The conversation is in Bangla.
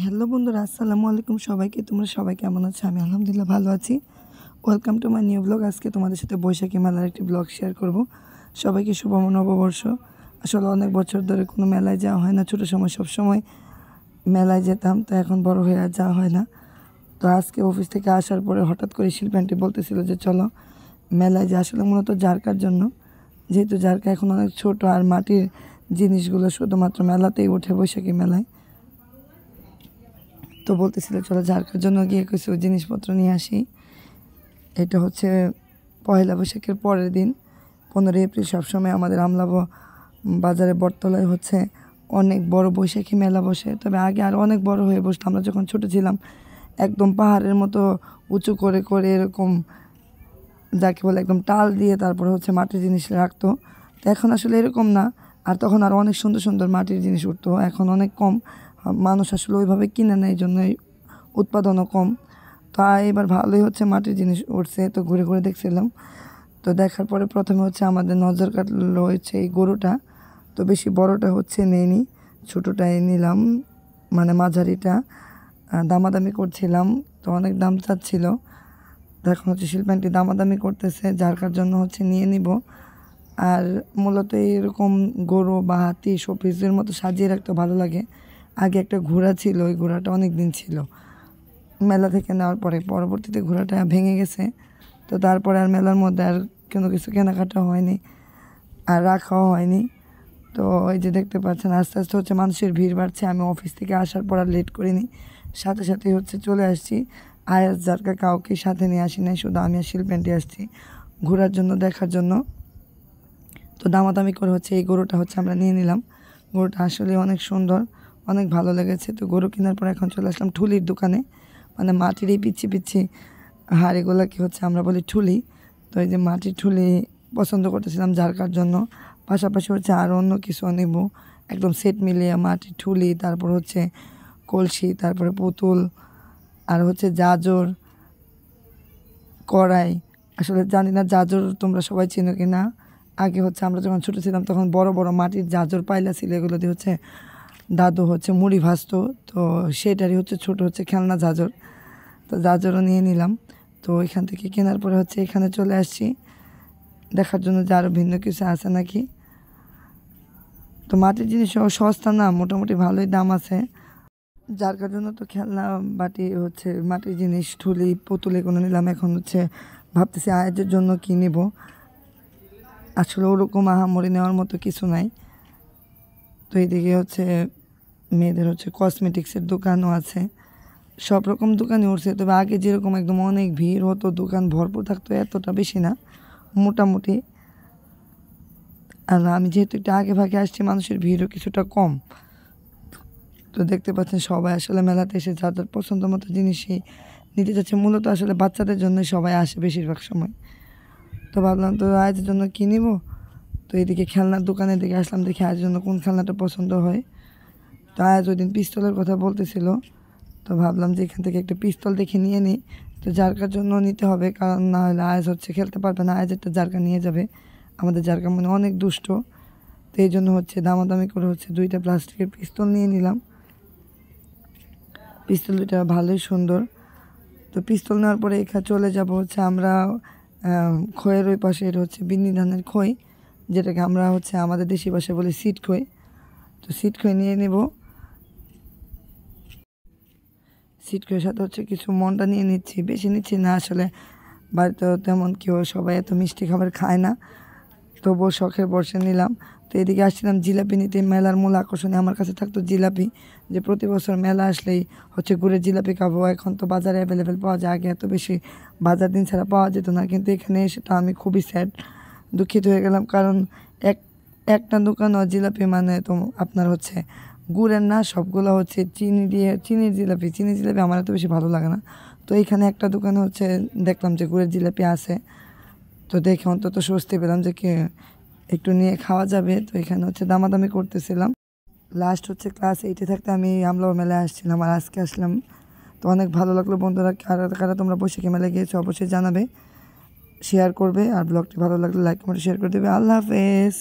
হ্যালো বন্ধুরা, আসসালামু আলাইকুম সবাইকে। তোমরা সবাই কেমন আছো? আমি আলহামদুলিল্লাহ ভালো আছি। Welcome to my new blog. আজকে তোমাদের সাথে বৈশাখী মেলার একটি ব্লগ শেয়ার করব। সবাইকে শুভ নববর্ষ। আসলে অনেক বছর ধরে কোনো মেলায় যাওয়া হয় না। ছোটো সময় সবসময় মেলায় যেতাম, তো এখন বড় হয়ে আর যাওয়া হয় না। তো আজকে অফিস থেকে আসার পরে হঠাৎ করে শিল্পী আন্টি বলতেছিল যে চলো মেলায় যে আসলে মূলত জারকার জন্য, যেহেতু জারকা এখন অনেক ছোটো আর মাটির জিনিসগুলো শুধুমাত্র মেলাতেই ওঠে, বৈশাখী মেলায়। তো বলতেছিল চলো জারকার জন্য গিয়ে কিছু জিনিসপত্র নিয়ে আসি। এটা হচ্ছে পয়লা বৈশাখের পরের দিন, 15 এপ্রিল। সবসময় আমাদের আমলাবো বাজারে বটতলায় হচ্ছে অনেক বড় বৈশাখী মেলা বসে। তবে আগে আরও অনেক বড় হয়ে বসতো। আমরা যখন ছোটো ছিলাম একদম পাহাড়ের মতো উঁচু করে করে এরকম, যাকে বলে একদম টাল দিয়ে তারপরে হচ্ছে মাটির জিনিস রাখতো। তো এখন আসলে এরকম না। আর তখন আরও অনেক সুন্দর সুন্দর মাটির জিনিস উঠতো। এখন অনেক কম মানুষ আসলে ওইভাবে কিনে নেয়, এই জন্যই উৎপাদনও কম। তো এবার ভালোই হচ্ছে মাটির জিনিস উঠছে, তো ঘুরে ঘুরে দেখছিলাম। তো দেখার পরে প্রথমে হচ্ছে আমাদের নজর কাটলো হচ্ছে এই গরুটা। তো বেশি বড়টা হচ্ছে নেইনি, ছোটোটাই নিলাম, মানে মাঝারিটা। দামাদামি করছিলাম, তো অনেক দাম চাচ্ছিল। তো এখন হচ্ছে শিল্পান্টি দামাদামি করতেছে, যার জন্য হচ্ছে নিয়ে নিব। আর মূলত এরকম গরু বা হাতি শোপিসের মতো সাজিয়ে রাখতে ভালো লাগে। আগে একটা ঘোড়া ছিল, ওই ঘোড়াটা অনেক দিন ছিল মেলা থেকে নেওয়ার পরে, পরবর্তীতে ঘোড়াটা ভেঙে গেছে। তো তারপরে আর মেলার মধ্যে আর কোনো কিছু কেনাকাটা হয়নি আর রাখাও হয়নি। তো এই যে দেখতে পাচ্ছেন আস্তে আস্তে হচ্ছে মানুষের ভিড় বাড়ছে। আমি অফিস থেকে আসার পর আর লেট করিনি, সাথে সাথে হচ্ছে চলে আসছি। আয়াস জারকা কাউকে সাথে নিয়ে আসি নাই, শুধু আমি আর শিল্পান্টি আসছি ঘোরার জন্য, দেখার জন্য। তো দামাদামি করে হচ্ছে এই গরুটা হচ্ছে আমরা নিয়ে নিলাম। গরুটা আসলে অনেক সুন্দর, অনেক ভালো লেগেছে। তো গরু কেনার পর এখন চলে আসলাম ঠুলির দোকানে, মানে মাটির এই পিচ্ছি পিচ্ছি হাড়িগুলোকে হচ্ছে আমরা বলি ঠুলি। তো এই যে মাটির ঠুলি পছন্দ করতেছিলাম জারকার জন্য, পাশাপাশি হচ্ছে আরও অন্য কিছু নেব, একদম সেট মিলিয়ে মাটির ঠুলি, তারপর হচ্ছে কলসি, তারপরে পুতুল, আর হচ্ছে জাজর, কড়াই। আসলে জানি না জাজর তোমরা সবাই চিনো কি না। আগে হচ্ছে আমরা যখন ছোটো ছিলাম তখন বড় বড় মাটির জাজর পাইলা ছিল, এগুলো দিয়ে হচ্ছে দাদু হচ্ছে মুড়ি ভাজতো। তো সেটারই হচ্ছে ছোটো হচ্ছে খেলনা জাজর। তো জাজরও নিয়ে নিলাম। তো এখান থেকে কেনার পরে হচ্ছে এখানে চলে আসছি দেখার জন্য যে আরও ভিন্ন কিছু আছে নাকি। তো মাটির জিনিস সস্তা না, মোটামুটি ভালোই দাম আছে। যার জন্য তো খেলনা বাটি হচ্ছে মাটির জিনিস ঠুলি পুতুল এগুলো নিলাম। এখন হচ্ছে ভাবতেছি আয়ের জন্য কী নেব। আসলে ওরকম আহামরি নেওয়ার মতো কিছু নাই। তো এইদিকে হচ্ছে মেয়েদের হচ্ছে কসমেটিক্সের দোকানও আছে, সব রকম দোকানই উঠছে। তবে আগে যেরকম একদম অনেক ভিড় হতো, দোকান ভরপুর থাকতো, এতটা বেশি না, মোটামুটি। আর আমি যেহেতু একটু আগে ভাগে আসছি, মানুষের ভিড়ও কিছুটা কম। তো দেখতে পাচ্ছেন সবাই আসলে মেলাতে এসে যাদের পছন্দ মতো জিনিসই নিতে চাচ্ছে। মূলত আসলে বাচ্চাদের জন্য সবাই আসে বেশিরভাগ সময়। তো ভাবলাম তো আয়ের জন্য কী নিব। তো এদিকে খেলনার দোকানের দিকে আসলাম, দেখি আয়ের জন্য কোন খেলনাটা পছন্দ হয়। তো আয়াজ ওই দিন পিস্তলের কথা বলতেছিল, তো ভাবলাম যে এখান থেকে একটা পিস্তল দেখে নিয়ে নিই। তো জারকার জন্য নিতে হবে, কারণ না হলে আয়াজ হচ্ছে খেলতে পারবে না। আয়াজ একটা জারকা নিয়ে যাবে, আমাদের জারকা মানে অনেক দুষ্ট। তো এই জন্য হচ্ছে দামাদামি করে হচ্ছে 2টা প্লাস্টিকের পিস্তল নিয়ে নিলাম। পিস্তল দুটা ভালোই সুন্দর। তো পিস্তল নেওয়ার পরে এখানে চলে যাব হচ্ছে আমরা খইয়ের ওই পাশে, এটা হচ্ছে বিন্নি ধানের খই, যেটাকে আমরা হচ্ছে আমাদের দেশি ভাষায় বলি সিট খই। তো সিট খই নিয়ে নেব। সিট খইয়ের সাথে হচ্ছে কিছু মন্ডা নিয়ে নিচ্ছি, বেশি নিচ্ছি না। আসলে বাড়িতে তেমন কেউ সবাই এত মিষ্টি খাবার খায় না, তবুও শখের বর্ষে নিলাম। তো এদিকে আসছিলাম জিলাপি নিতে। মেলার মূল আকর্ষণে আমার কাছে থাকতো জিলাপি, যে প্রতি বছর মেলা আসলেই হচ্ছে গুড়ের জিলাপি খাবো। এখন তো বাজারে অ্যাভেলেবেল পাওয়া যায়, আগে এত বেশি বাজার দিন ছাড়া পাওয়া যেত না। কিন্তু এখানে এসে তো আমি খুবই স্যাড, দুঃখিত হয়ে গেলাম, কারণ এক একটা দোকানও জিলাপি মানে তো আপনার হচ্ছে গুড়ের না, সবগুলো হচ্ছে চিনি দিয়ে, চিনির জিলাপি। চিনির জিলাপি আমার এত বেশি ভালো লাগে না। তো এইখানে একটা দোকানে হচ্ছে দেখলাম যে গুড়ের জিলাপি আছে। তো দেখে অন্তত স্বস্তি পেলাম যে কি একটু নিয়ে খাওয়া যাবে। তো এখানে হচ্ছে দামাদামি করতেছিলাম। লাস্ট হচ্ছে ক্লাস 8-এ থাকতে আমি আমলাও মেলায় আসছিলাম, আর আজকে আসলাম। তো অনেক ভালো লাগলো বন্ধুরা। কারা কারা তোমরা বৈশাখী মেলায় গিয়েছো অবশ্যই জানাবে, শেয়ার করবে। আর ব্লগটি ভালো লাগলে লাইক কমেন্ট শেয়ার করে দেবে। আল্লাহ হাফেজ।